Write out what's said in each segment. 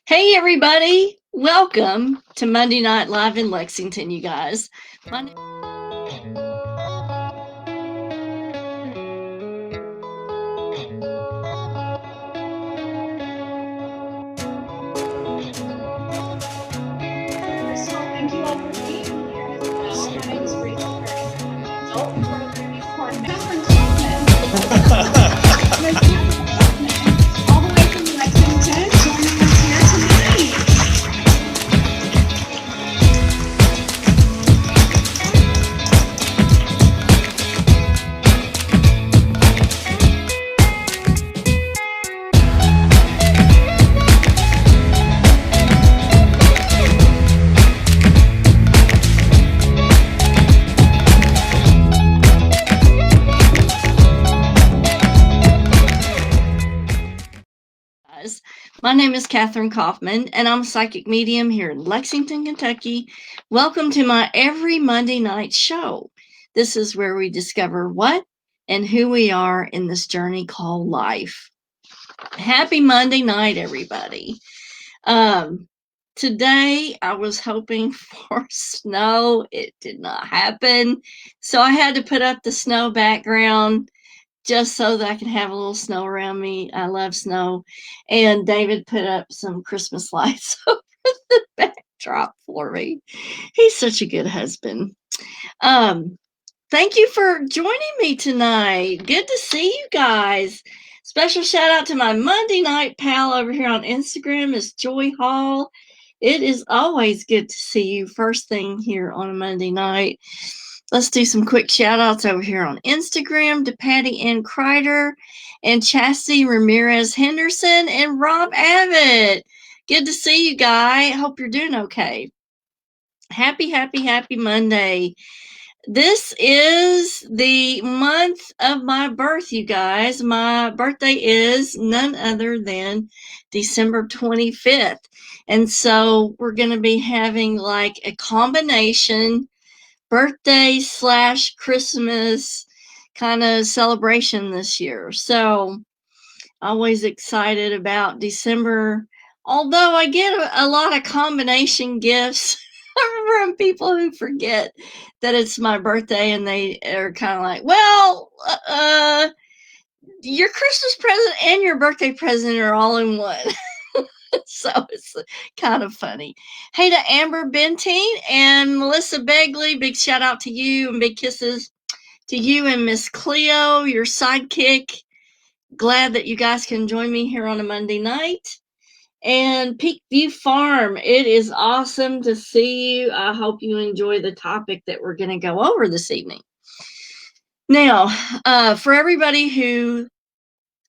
Hey, everybody. Welcome to Monday Night Live in Lexington, you guys. My name First of all, thank you all for being here as well. My name is Rachel Harrison. I'm the adult programming coordinator. Kathryn Kauffman. Miss Kathryn Kauffman, all the way from Lexington, joining us here tonight. guys. My name is Kathryn Kauffman, and I'm a psychic medium here in Lexington, Kentucky. Welcome to my every Monday night show. This is where we discover what and who we are in this journey called life. Happy Monday night, everybody. Um, Today I was hoping for snow. It did not happen. So I had to put up the snow background just so that I can have a little snow around me. I love snow. And David put up some Christmas lights over the backdrop for me. He's such a good husband. Um, Thank you for joining me tonight. Good to see you guys. Special shout out to my Monday night pal over here on Instagram, is Joy Hall. It is always good to see you first thing here on a Monday night. Let's do some quick shout outs over here on Instagram to Patty Ann Kreider and Chastity Ramirez Henderson and Rob Abbott. Good to see you, guy. Hope you're doing okay. Happy Monday. This is the month of my birth, you guys. My birthday is none other than December 25th. And so we're going to be having like a combination birthday / Christmas kind of celebration this year. So always excited about December. Although I get a lot of combination gifts from people who forget that it's my birthday and they are kind of like, well, your Christmas present and your birthday present are all in one. So it's kind of funny. Hey to Amber Benteen and Melissa Begley, big shout out to you and big kisses to you and Miss Cleo, your sidekick. Glad that you guys can join me here on a Monday night. And Peakview Farm, it is awesome to see you. I hope you enjoy the topic that we're going to go over this evening. Now, for everybody who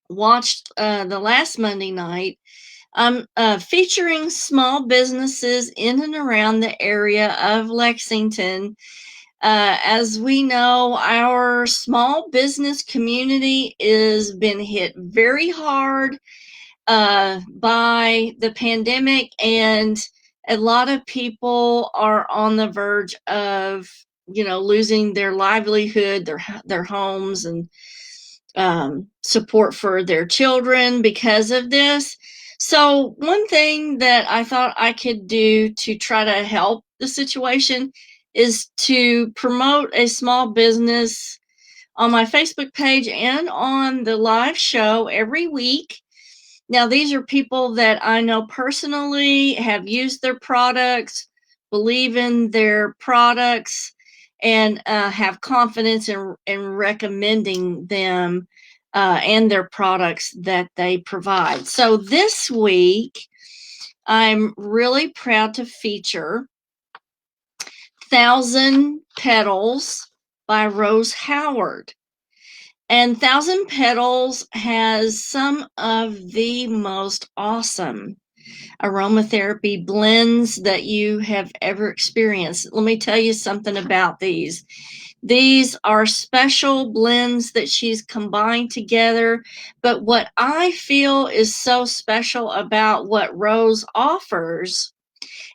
watched the last Monday night, I'm featuring small businesses in and around the area of Lexington. As we know, our small business community has been hit very hard by the pandemic, and a lot of people are on the verge of, losing their livelihood, their homes, and support for their children because of this. So one thing that I thought I could do to try to help the situation is to promote a small business on my Facebook page and on the live show every week. Now, these are people that I know personally, have used their products, believe in their products, and have confidence in recommending them and their products that they provide. So this week, I'm really proud to feature Thousand Petals by Rose Howard. And Thousand Petals has some of the most awesome aromatherapy blends that you have ever experienced. Let me tell you something about these. These are special blends that she's combined together. But what I feel is so special about what Rose offers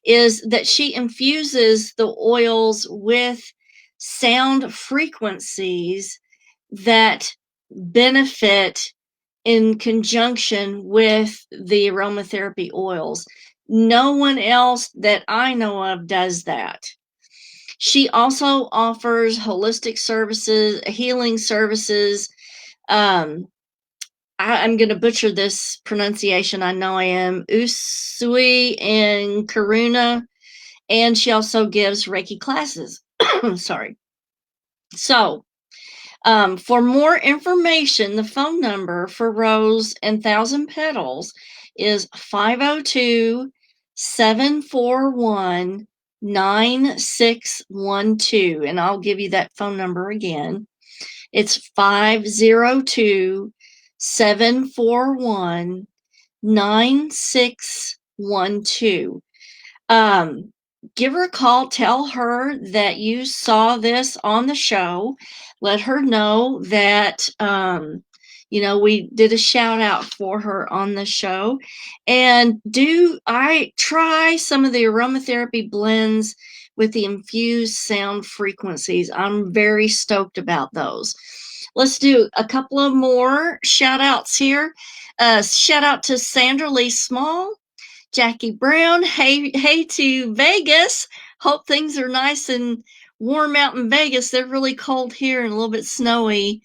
is that she infuses the oils with sound frequencies that benefit in conjunction with the aromatherapy oils. No one else that I know of does that. She also offers holistic services, healing services. I'm going to butcher this pronunciation. I know I am. Usui and Karuna. And she also gives Reiki classes. Sorry. So, for more information, the phone number for Rose and Thousand Petals is 502 741 9612. And I'll give you that phone number again. It's 502 741 9612. Give her a call. Tell her that you saw this on the show. Let her know that, we did a shout out for her on the show. And I try some of the aromatherapy blends with the infused sound frequencies? I'm very stoked about those. Let's do a couple of more shout outs here. Shout out to Sandra Lee Small, Jackie Brown. Hey to Vegas. Hope things are nice and warm out in Vegas. They're really cold here and a little bit snowy.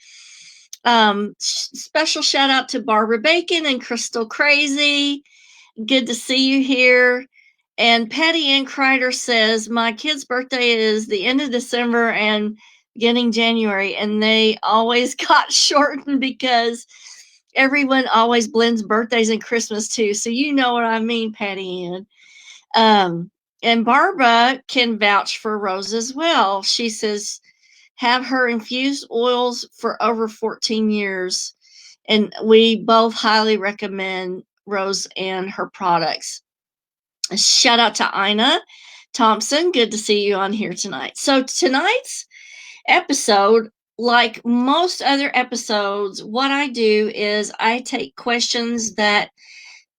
Special shout out to Barbara Bacon and Crystal Crazy. Good to see you here. And Patty Ann Kreider says, my kid's birthday is the end of December and beginning January, and they always got shortened because everyone always blends birthdays and Christmas too. So you know what I mean, Patty Ann. And Barbara can vouch for Rose as well. She says, have her infused oils for over 14 years. And we both highly recommend Rose and her products. A shout out to Ina Thompson. Good to see you on here tonight. So tonight's episode, like most other episodes, what I do is I take questions that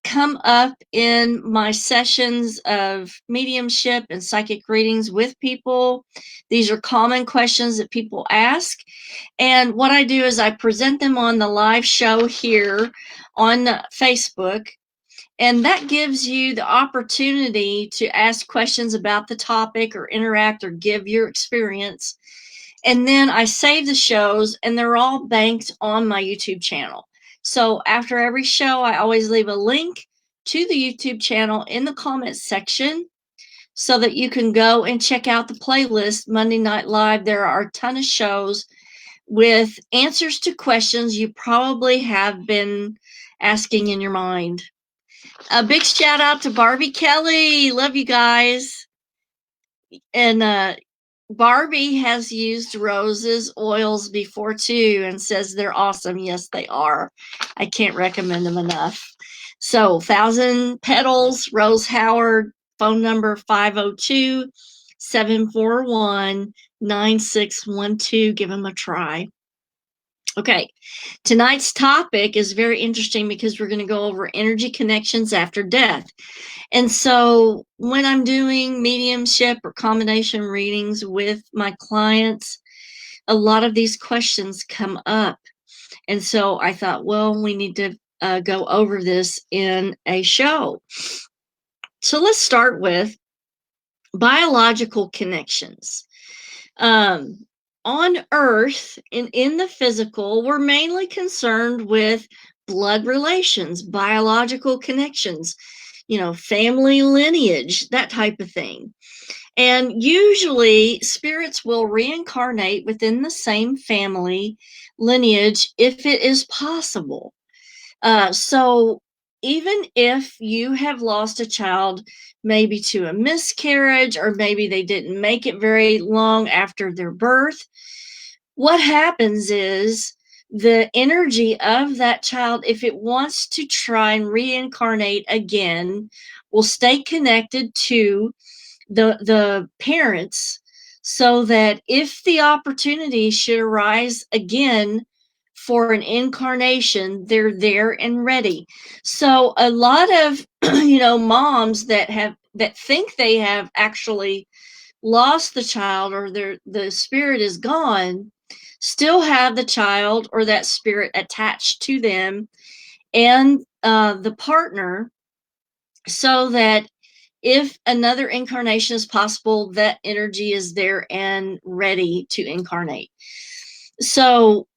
come up in my sessions of mediumship and psychic readings with people. These are common questions that people ask. And what I do is I present them on the live show here on Facebook. And that gives you the opportunity to ask questions about the topic or interact or give your experience. And then I save the shows, and they're all banked on my YouTube channel. So after every show, I always leave a link to the YouTube channel in the comments section so that you can go and check out the playlist Monday Night Live. There are a ton of shows with answers to questions you probably have been asking in your mind. A big shout out to Barbie Kelly. Love you guys. And Barbie has used Rose's oils before too and says they're awesome. Yes, they are. I can't recommend them enough. So, Thousand Petals, Rose Howard, phone number 502 741 9612. Give them a try. Okay, tonight's topic is very interesting because we're going to go over energy connections after death. And so when I'm doing mediumship or combination readings with my clients, a lot of these questions come up. And so I thought, well, we need to go over this in a show. So let's start with biological connections. On Earth, in the physical, we're mainly concerned with blood relations, biological connections, family lineage, that type of thing. And usually spirits will reincarnate within the same family lineage if it is possible. So even if you have lost a child, maybe to a miscarriage, or maybe they didn't make it very long after their birth, what happens is the energy of that child, if it wants to try and reincarnate again, will stay connected to the parents, so that if the opportunity should arise again for an incarnation, they're there and ready. So a lot of moms that think they have actually lost the child, or the spirit is gone, still have the child or that spirit attached to them, and the partner so that if another incarnation is possible, that energy is there and ready to incarnate. So,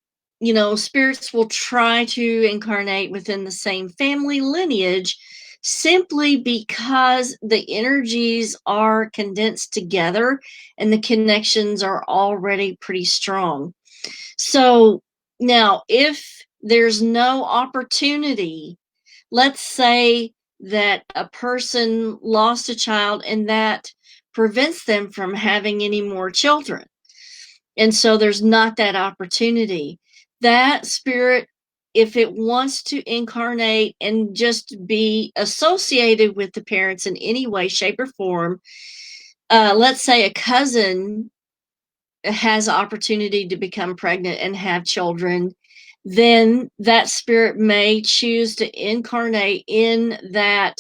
spirits will try to incarnate within the same family lineage simply because the energies are condensed together and the connections are already pretty strong. So now, if there's no opportunity, let's say that a person lost a child and that prevents them from having any more children. And so there's not that opportunity. That spirit, if it wants to incarnate and just be associated with the parents in any way, shape, or form, let's say a cousin has opportunity to become pregnant and have children, then that spirit may choose to incarnate in that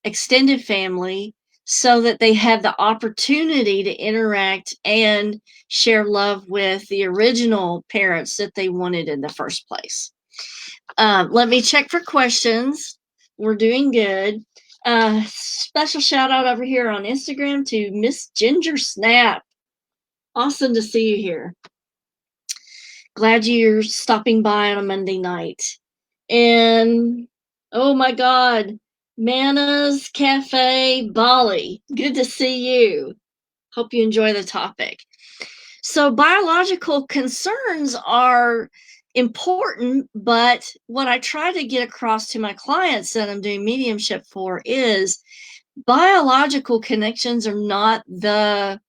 extended family so that they have the opportunity to interact and share love with the original parents that they wanted in the first place. Let me check for questions. We're doing good. Special shout out over here on Instagram to Miss Ginger Snap. Awesome to see you here. Glad you're stopping by on a Monday night. And oh my God, Mana's Cafe Bali. Good to see you. Hope you enjoy the topic. So, biological concerns are important, but what I try to get across to my clients that I'm doing mediumship for is biological connections are not the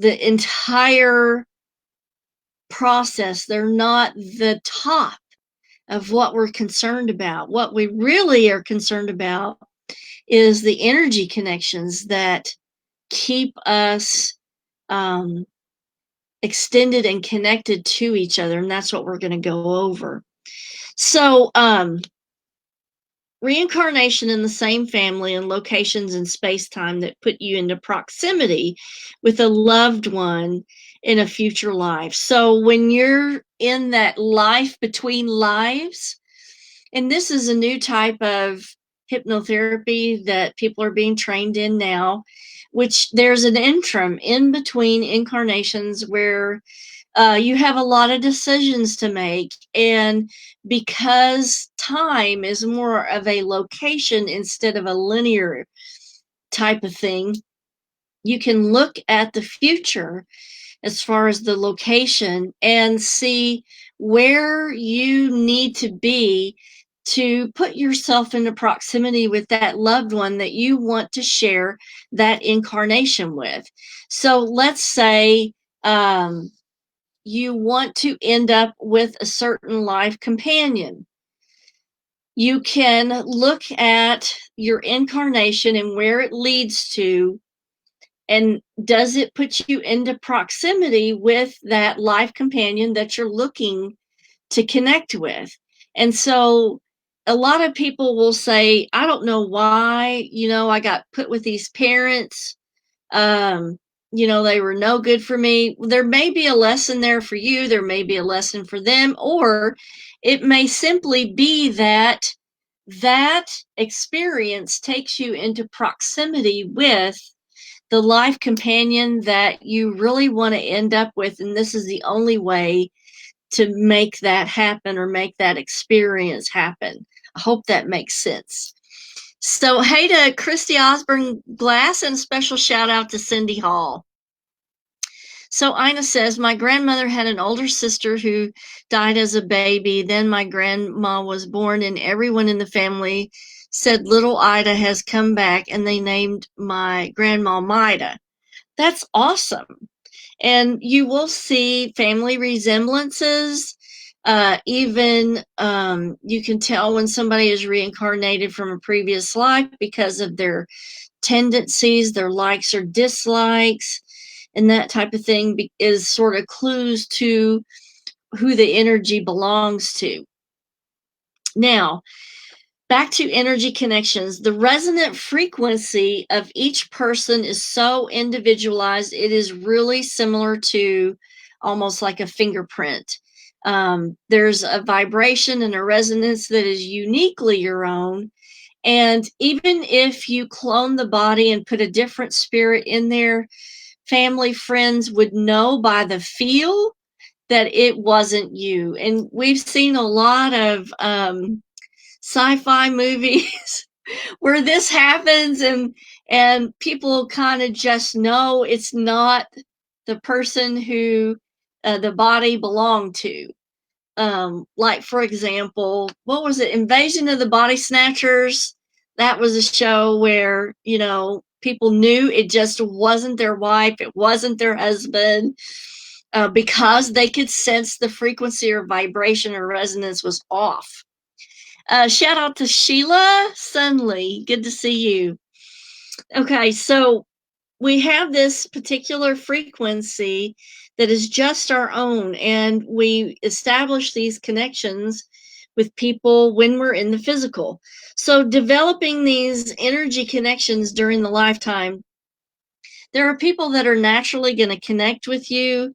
entire process. They're not the top of what we're concerned about. What we really are concerned about is the energy connections that keep us extended and connected to each other. And that's what we're going to go over. So, reincarnation in the same family and locations in space-time that put you into proximity with a loved one in a future life. So when you're in that life between lives, and this is a new type of hypnotherapy that people are being trained in now, which there's an interim in between incarnations where you have a lot of decisions to make. And because time is more of a location instead of a linear type of thing, you can look at the future as far as the location and see where you need to be to put yourself into proximity with that loved one that you want to share that incarnation with. So let's say you want to end up with a certain life companion. You can look at your incarnation and where it leads to, and does it put you into proximity with that life companion that you're looking to connect with? And so a lot of people will say, I don't know why, I got put with these parents. They were no good for me. There may be a lesson there for you. There may be a lesson for them, or it may simply be that experience takes you into proximity with the life companion that you really want to end up with. And this is the only way to make that happen or make that experience happen. I hope that makes sense. So, hey to Christy Osborne Glass, and a special shout out to Cindy Hall. So Ina says, my grandmother had an older sister who died as a baby. Then my grandma was born, and everyone in the family said little Ida has come back, and they named my grandma Maida. That's awesome. And you will see family resemblances. Even you can tell when somebody is reincarnated from a previous life because of their tendencies, their likes or dislikes, and that type of thing is sort of clues to who the energy belongs to. Now, back to energy connections. The resonant frequency of each person is so individualized, it is really similar to almost like a fingerprint. There's a vibration and a resonance that is uniquely your own. And even if you clone the body and put a different spirit in there, family, friends would know by the feel that it wasn't you. And we've seen a lot of sci-fi movies where this happens, and people kind of just know it's not the person who the body belonged to. Like, for example, what was it, Invasion of the Body Snatchers? That was a show where, people knew it just wasn't their wife, it wasn't their husband, because they could sense the frequency or vibration or resonance was off. Shout out to Sheila Sunley. Good to see you. Okay, so we have this particular frequency that is just our own, and we establish these connections with people when we're in the physical. So developing these energy connections during the lifetime, there are people that are naturally going to connect with you,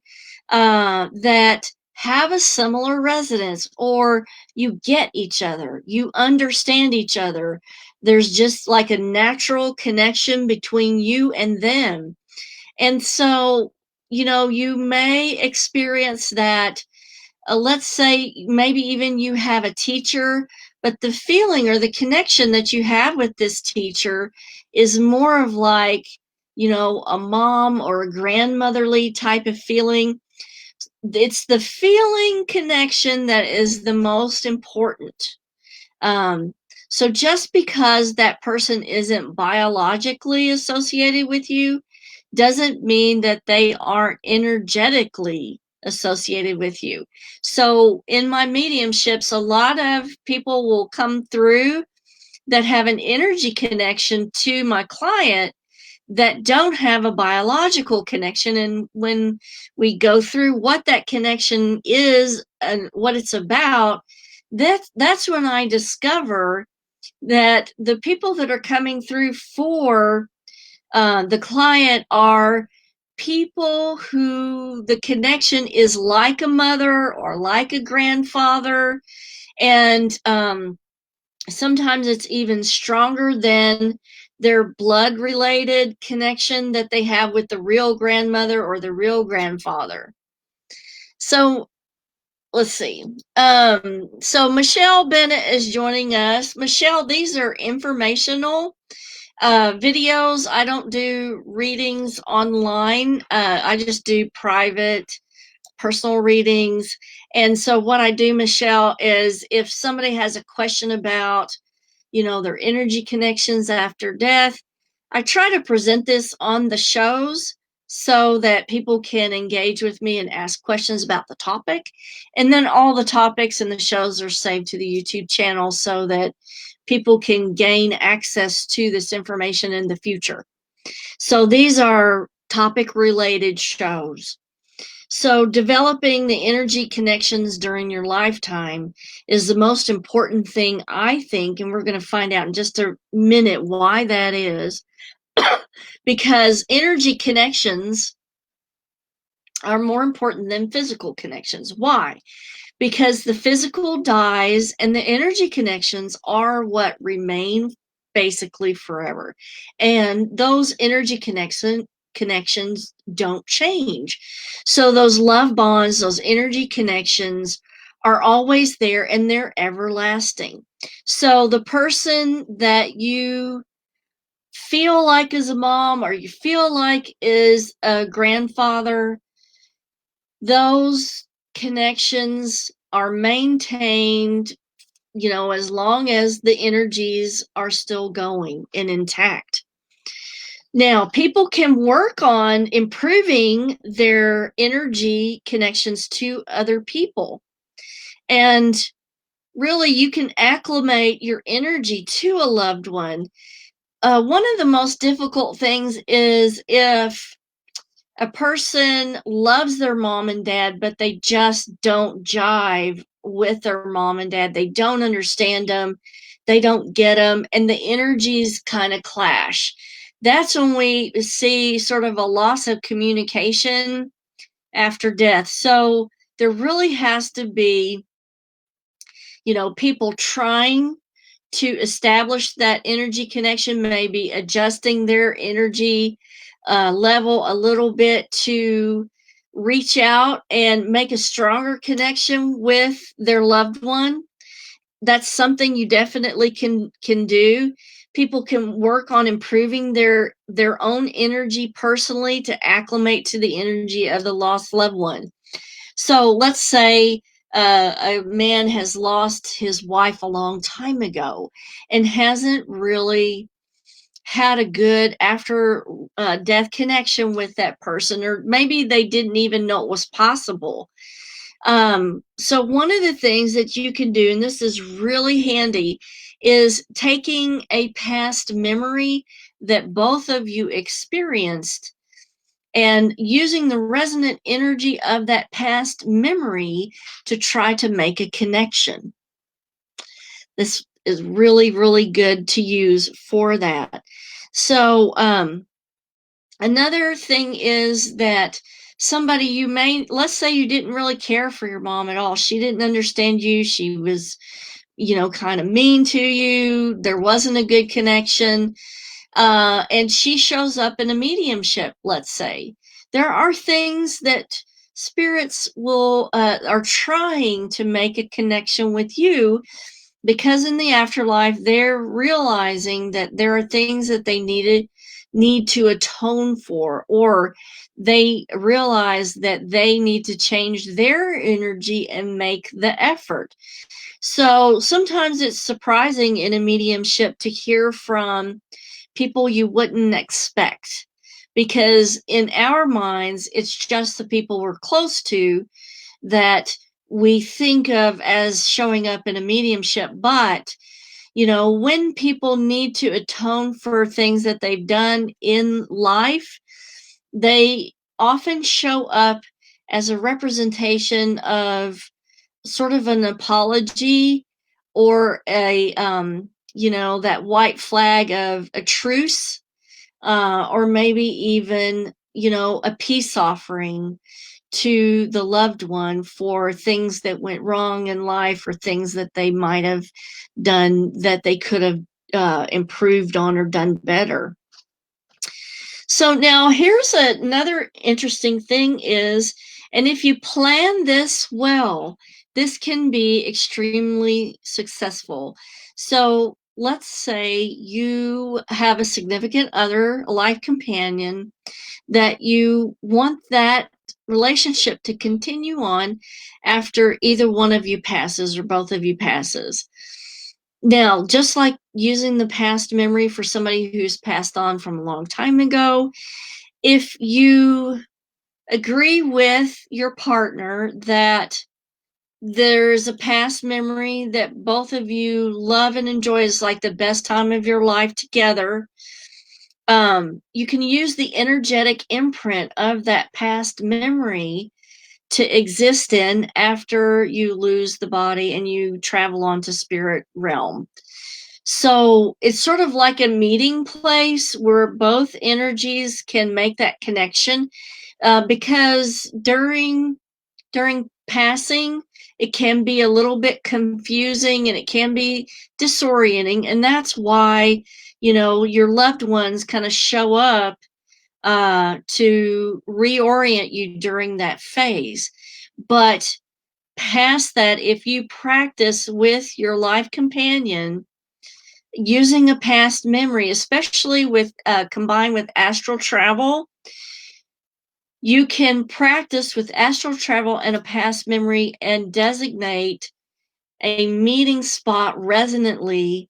that have a similar resonance, or you get each other, you understand each other. There's just like a natural connection between you and them. And so, you may experience that. Let's say maybe even you have a teacher, but the feeling or the connection that you have with this teacher is more of like, a mom or a grandmotherly type of feeling. It's the feeling connection that is the most important. Um, so just because that person isn't biologically associated with you doesn't mean that they aren't energetically associated with you. So in my mediumships, a lot of people will come through that have an energy connection to my client that don't have a biological connection. And when we go through what that connection is and what it's about, that's when I discover that the people that are coming through for the client are people who the connection is like a mother or like a grandfather. And sometimes it's even stronger than their blood related connection that they have with the real grandmother or the real grandfather. So let's see. So Michelle Bennett is joining us. Michelle, these are informational videos. I don't do readings online. I just do private personal readings. And so what I do, Michelle, is if somebody has a question about, their energy connections after death, I try to present this on the shows so that people can engage with me and ask questions about the topic. And then all the topics and the shows are saved to the YouTube channel so that people can gain access to this information in the future. So these are topic related shows. So developing the energy connections during your lifetime is the most important thing, I think, and we're going to find out in just a minute why that is. Because energy connections are more important than physical connections. Why? Because the physical dies and the energy connections are what remain basically forever. And those energy connections don't change. So those love bonds, those energy connections are always there and they're everlasting. So the person that you feel like is a mom or you feel like is a grandfather, those connections are maintained, as long as the energies are still going and intact. Now, people can work on improving their energy connections to other people. And really, you can acclimate your energy to a loved one. One of the most difficult things is if a person loves their mom and dad, but they just don't jive with their mom and dad. They don't understand them. They don't get them. And the energies kind of clash. That's when we see sort of a loss of communication after death. So there really has to be, people trying to establish that energy connection, maybe adjusting their energy level a little bit to reach out and make a stronger connection with their loved one. That's something you definitely can do. People can work on improving their own energy personally to acclimate to the energy of the lost loved one. So let's say a man has lost his wife a long time ago and hasn't really had a good after death connection with that person, or maybe they didn't even know it was possible. So one of the things that you can do, and this is really handy, is taking a past memory that both of you experienced and using the resonant energy of that past memory to try to make a connection. This is really, really good to use for that. So, another thing is that somebody you may, let's say you didn't really care for your mom at all. She didn't understand you. She was, kind of mean to you. There wasn't a good connection. And she shows up in a mediumship, let's say. There are things that spirits are trying to make a connection with you, because in the afterlife they're realizing that there are things that they need to atone for, or they realize that they need to change their energy and make the effort. So sometimes it's surprising in a mediumship to hear from people you wouldn't expect, because in our minds it's just the people we're close to that we think of as showing up in a mediumship. But when people need to atone for things that they've done in life, they often show up as a representation of sort of an apology, or that white flag of a truce, or maybe even a peace offering to the loved one for things that went wrong in life, or things that they might have done that they could have improved on or done better. So now here's another interesting thing is, and if you plan this well, this can be extremely successful. So let's say you have a significant other, a life companion, that you want that relationship to continue on after either one of you passes or both of you passes. Now, just like using the past memory for somebody who's passed on from a long time ago, if you agree with your partner that there's a past memory that both of you love and enjoy, is like the best time of your life together, you can use the energetic imprint of that past memory to exist in after you lose the body and you travel on to spirit realm. So it's sort of like a meeting place where both energies can make that connection, because during passing, it can be a little bit confusing and it can be disorienting, and that's why your loved ones kind of show up to reorient you during that phase. But past that, if you practice with your life companion using a past memory, especially with combined with astral travel, you can practice with astral travel and a past memory and designate a meeting spot resonantly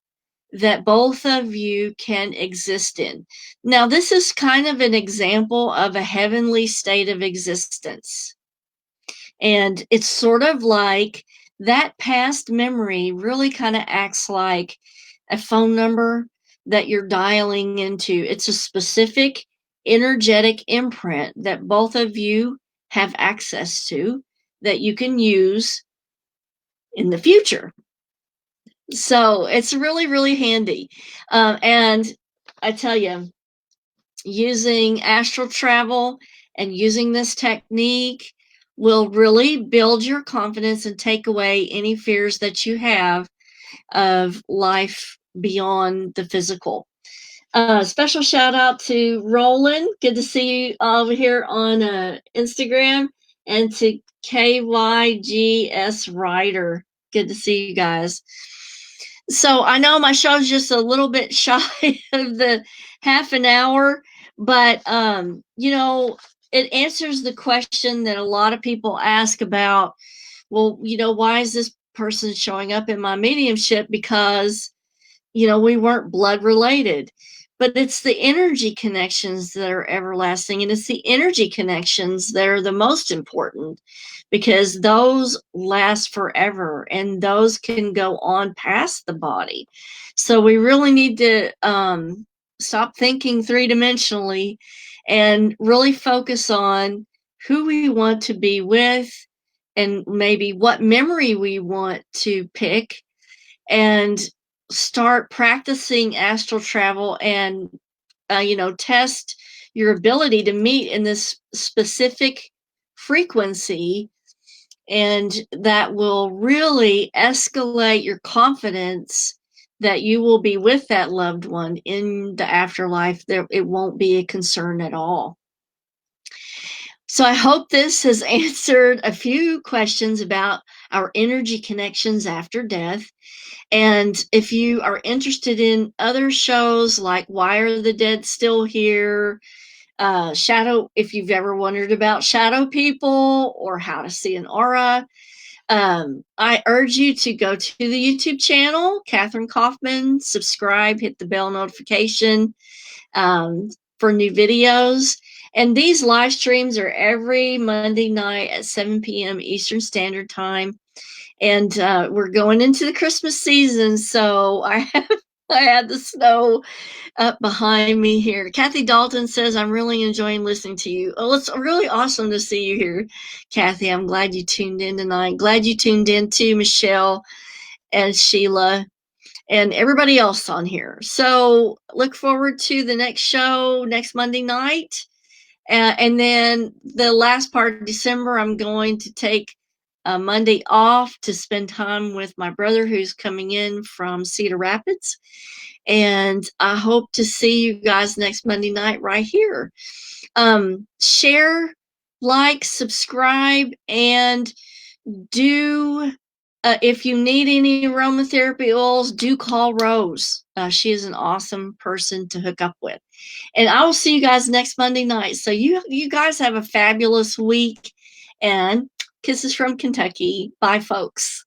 that both of you can exist in. Now, this is kind of an example of a heavenly state of existence. And it's sort of like that past memory really kind of acts like a phone number that you're dialing into. It's a specific energetic imprint that both of you have access to that you can use in the future. So it's really, really handy. And I tell you, using astral travel and using this technique will really build your confidence and take away any fears that you have of life beyond the physical. Special shout out to Roland. Good to see you over here on Instagram, and to KYGS Ryder. Good to see you guys. So I know my show's just a little bit shy of the half an hour, but it answers the question that a lot of people ask about, well, why is this person showing up in my mediumship? Because we weren't blood related. But it's the energy connections that are everlasting, and it's the energy connections that are the most important, because those last forever and those can go on past the body. So we really need to stop thinking three-dimensionally and really focus on who we want to be with, and maybe what memory we want to pick, and start practicing astral travel, and test your ability to meet in this specific frequency, and that will really escalate your confidence that you will be with that loved one in the afterlife. There, it won't be a concern at all. So I hope this has answered a few questions about our energy connections after death. And if you are interested in other shows like Why Are the Dead Still Here, Shadow, if you've ever wondered about shadow people or how to see an aura, I urge you to go to the YouTube channel, Kathryn Kauffman, subscribe, hit the bell notification for new videos. And these live streams are every Monday night at 7 p.m. Eastern Standard Time. And we're going into the Christmas season, so I had the snow up behind me here. Kathy Dalton says, I'm really enjoying listening to you. Oh, it's really awesome to see you here, Kathy. I'm glad you tuned in tonight. Glad you tuned in too, Michelle and Sheila and everybody else on here. So look forward to the next show next Monday night. And then the last part of December, I'm going to take Monday off to spend time with my brother who's coming in from Cedar Rapids. And I hope to see you guys next Monday night right here. Share, like, subscribe, and do, if you need any aromatherapy oils, do call Rose. She is an awesome person to hook up with. And I will see you guys next Monday night. So you guys have a fabulous week, and kisses from Kentucky. Bye, folks.